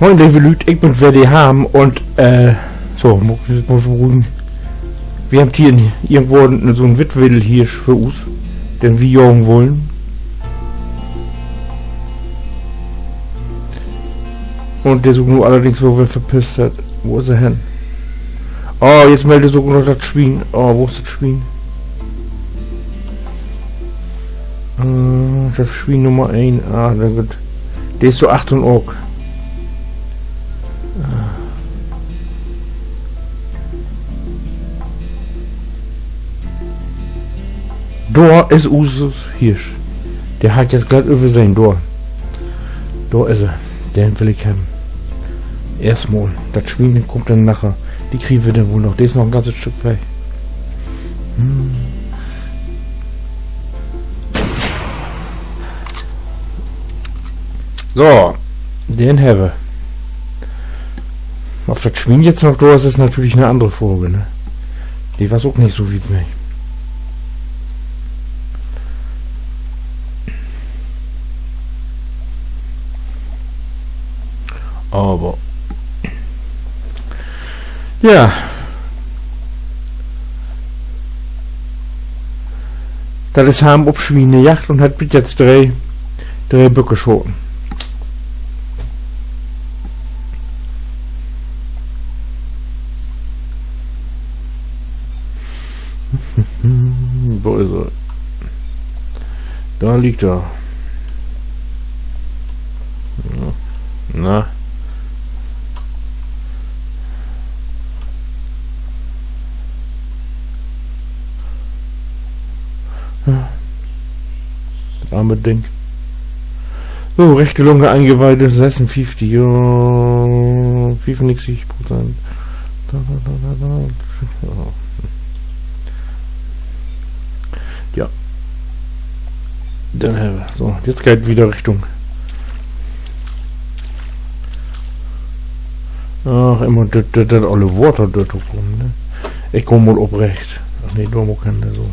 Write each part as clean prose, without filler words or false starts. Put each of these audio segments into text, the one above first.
Moin liebe Leute, ich bin WDHam und so, muss beruhigen. Wir haben hier irgendwo so ein Witwedel-Hirsch für uns, den wir jagen wollen. Und der sucht nur allerdings, wo wir verpisst hat. Wo ist er hin? Oh, jetzt meldet sogar noch das Schwein. Oh, wo ist das Schwein? Das Schwein Nummer 1. Ah, na gut. Der ist so 8 und Ork. Da ist Usus Hirsch. Der hat jetzt gerade über sein Dor. Da ist er. Den will ich haben. Erstmal. Das Schwein kommt dann nachher. Die kriegen wir dann wohl noch. Der ist noch ein ganzes Stück weg. So. Den haben wir. Ob das Schwein jetzt noch da ist, ist natürlich eine andere Frage, ne? Die war auch nicht so wie mich. Aber ja, das ist Ham auf Schweinejacht und hat bis jetzt drei Böcke geschoten. Wo ist er? Da liegt er. Na. Das arme Ding. So, rechte Lunge eingeweiht, 56, ja, 95%. Ja. Dann haben wir. So, jetzt geht wieder Richtung. Ach, immer das alle Worte dort kommen, ne? Ich komme mal obrecht. Ach nee, da kann der so.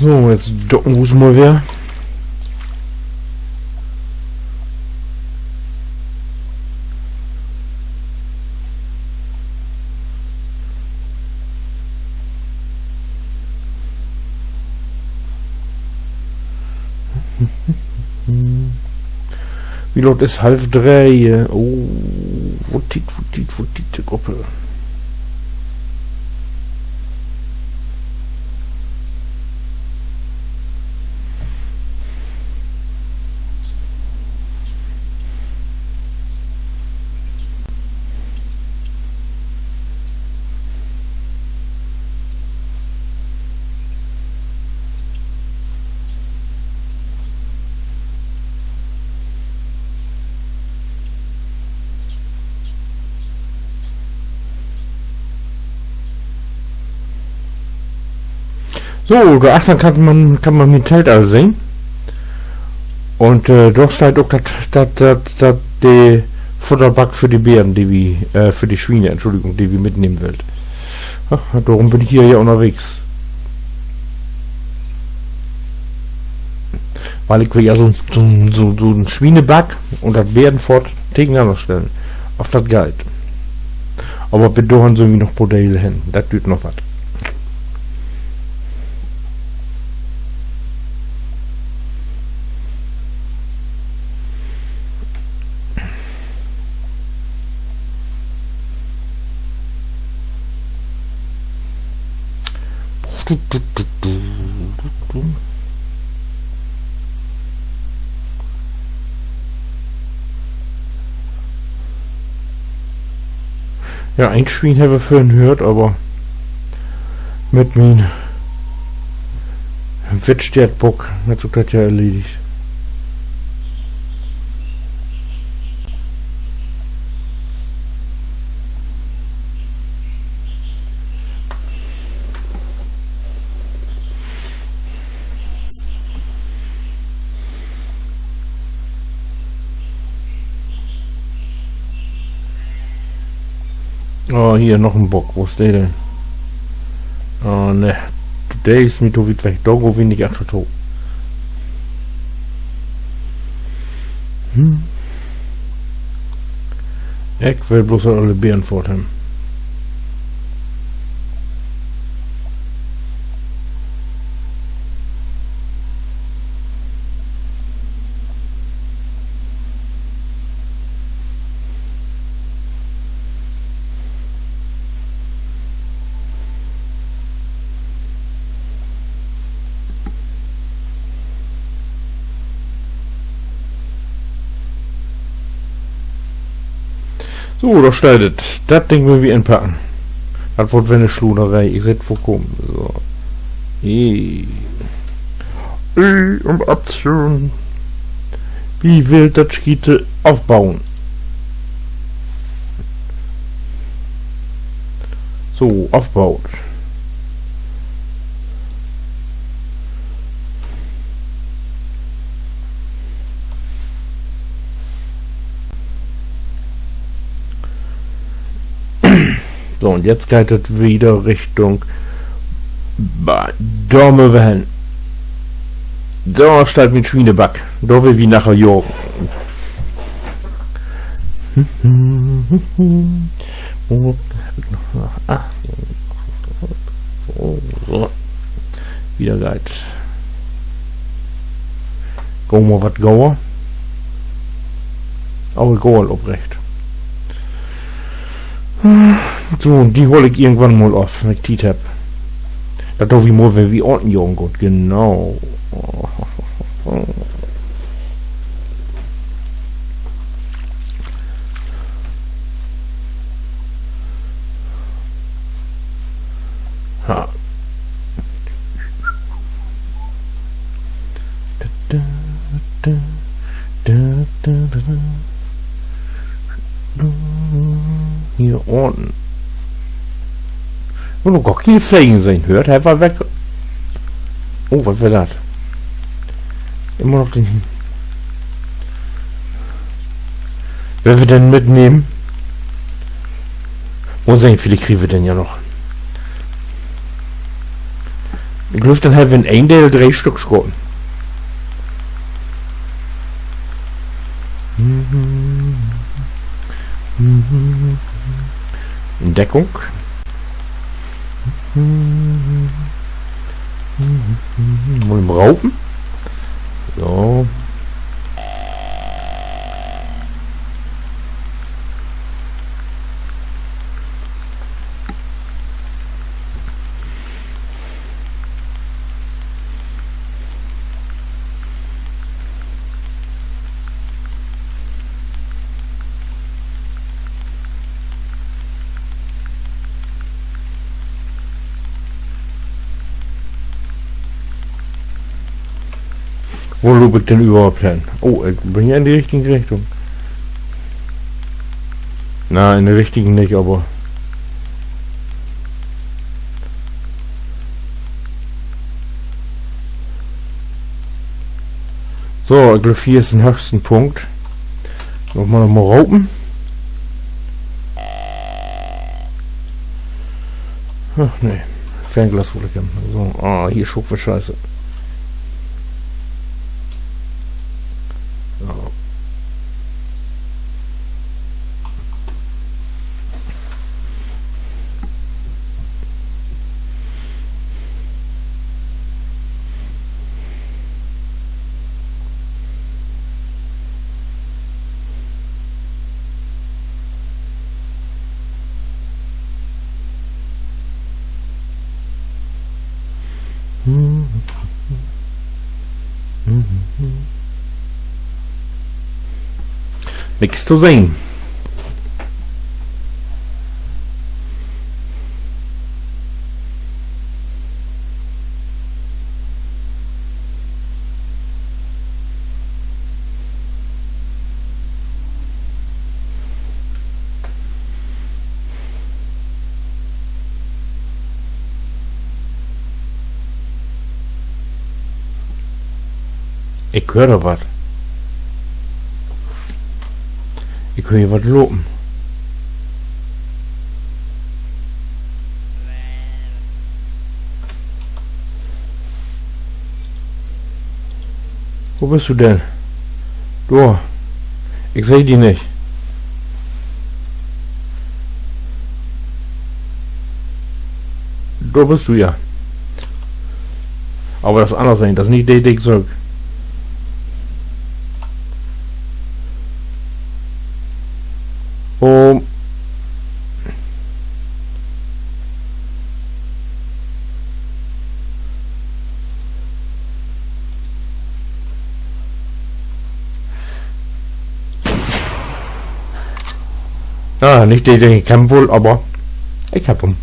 So, jetzt docken wir es mal wer. Wie laut ist 2:30? Oh, wo die Gruppe? So, da achtern kann man mit Zelt also sehen. Und dort steht auch das die Futterback für die Bären, die wir, für die Schweine, Entschuldigung, die wir mitnehmen will. Ach, darum bin ich hier ja unterwegs. Weil ich will ja so einen Schweineback und das Bärenfort gegeneinander stellen. Auf das Guide. Aber bitte haben sie irgendwie noch Modelle hin. Das tut noch was. Ja, ein Schwein habe ich vorhin gehört, aber mit meinem Wettstärtbock hat sich das ja erledigt. Oh, hier noch ein Bock. Wo ist der denn? Oh, ne. Der ist mit so weit weg. Da go wir nicht achter to. Ich will bloß alle Beeren fort haben. So, da steht das Ding will wir entpacken. Das wird eine Schluderei. Ich seht wo kommen. So. Und Option. Wie will das Schiete aufbauen? So, aufbaut. So, und jetzt geht es wieder Richtung Dorme hin. Da steht mit Schweineback. Da will wie nachher jagen. So. Wieder geht. Gehen wir was gauer. Auch egal, obrecht. So, und die hole ich irgendwann mal auf, wenn ich Tiet hab. Da darf ich mal, wenn wir unten jagen gut, genau. Ha. Hier unten. Und noch gar keine Fliegen sein hört, er war weg. Oh, was war das? Immer noch den. Wer wir denn mitnehmen? Wo sind viele kriegen wir denn ja noch? Ich glaube, dann haben wir in ein Teil 3 Stück Schrotten. In Deckung. Mal im Raupen. So. Wo lobe ich denn überhaupt hin? Oh, ich bin ja in die richtige Richtung. Na, in der richtigen nicht, aber... So, ich glaube, hier ist den höchsten Punkt. Nochmal raupen. Ach, nee. Fernglas wurde ich. So, ah, hier Schupfe Scheiße. So. Nichts zu sehen. Ich höre da was. Ich höre hier was lopen. Wo bist du denn? Du. Ich sehe die nicht. Da bist du ja. Aber das andere sein, das ist nicht der Dick zurück. Oh. Ah, nicht der, den ich kann wohl, aber ich hab ihn.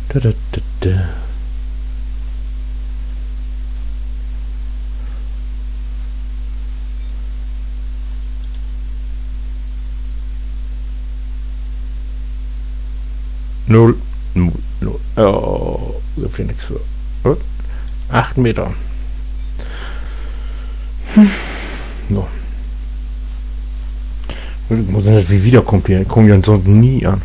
Da, da, da, da. Null. Oh, gibt hier nichts für. 8 Meter. So. Muss denn das wie wiederkommt hier? Ich komme ja sonst nie an.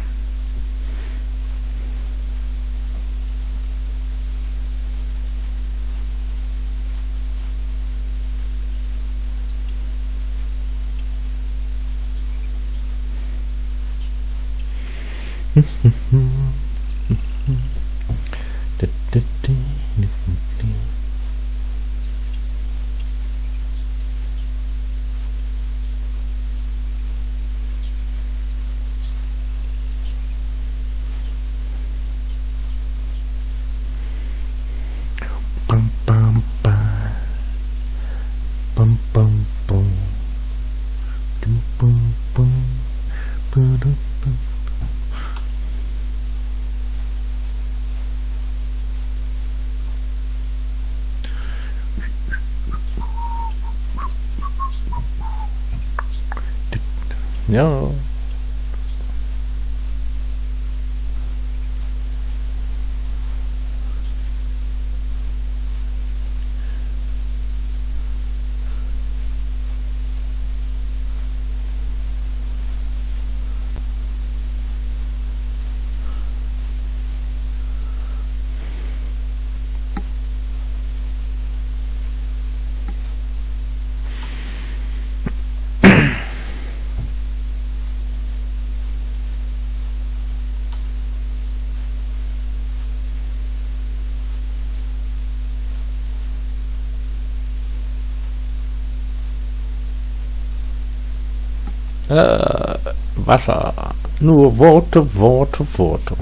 Bam, bam, bam. Bam, bam, bam. Bum, bum, bum. Bum, bum, bum. Ja. Wasser. Nur Worte, Worte, Worte.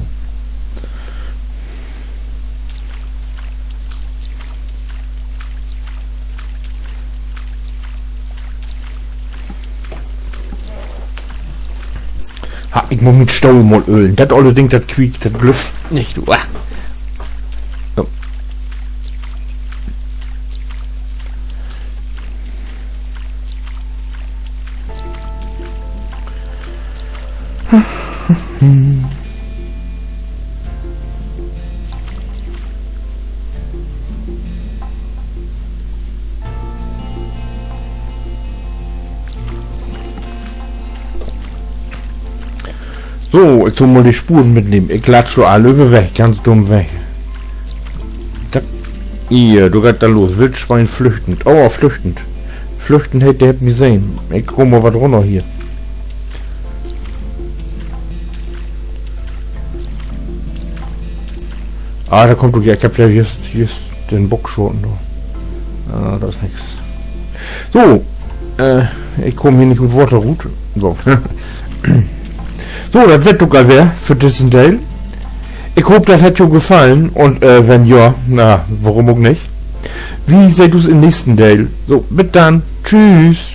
Ha, ich muss mit Stau mal ölen. Das olle Ding, das quiekt, das glüpft nicht. Uah. So. So, ich soll mal die Spuren mitnehmen. Ich latsche alle weg, ganz dumm weg. Da, hier, du gehst da los. Wildschwein flüchtend. Oh, flüchtend. Flüchtend hätte ihr mich sehen. Ich komm mal was runter hier. Ah, da kommt du ja. Ich hab ja just den Bockschoten. Ah, da ist nichts. So, ich komme hier nicht mit Waterroot. So. So, das wird doch geil für diesen Teil. Ich hoffe, das hat dir gefallen. Und wenn ja, na, warum auch nicht? Wie seht du es im nächsten Teil? So, bis dann. Tschüss.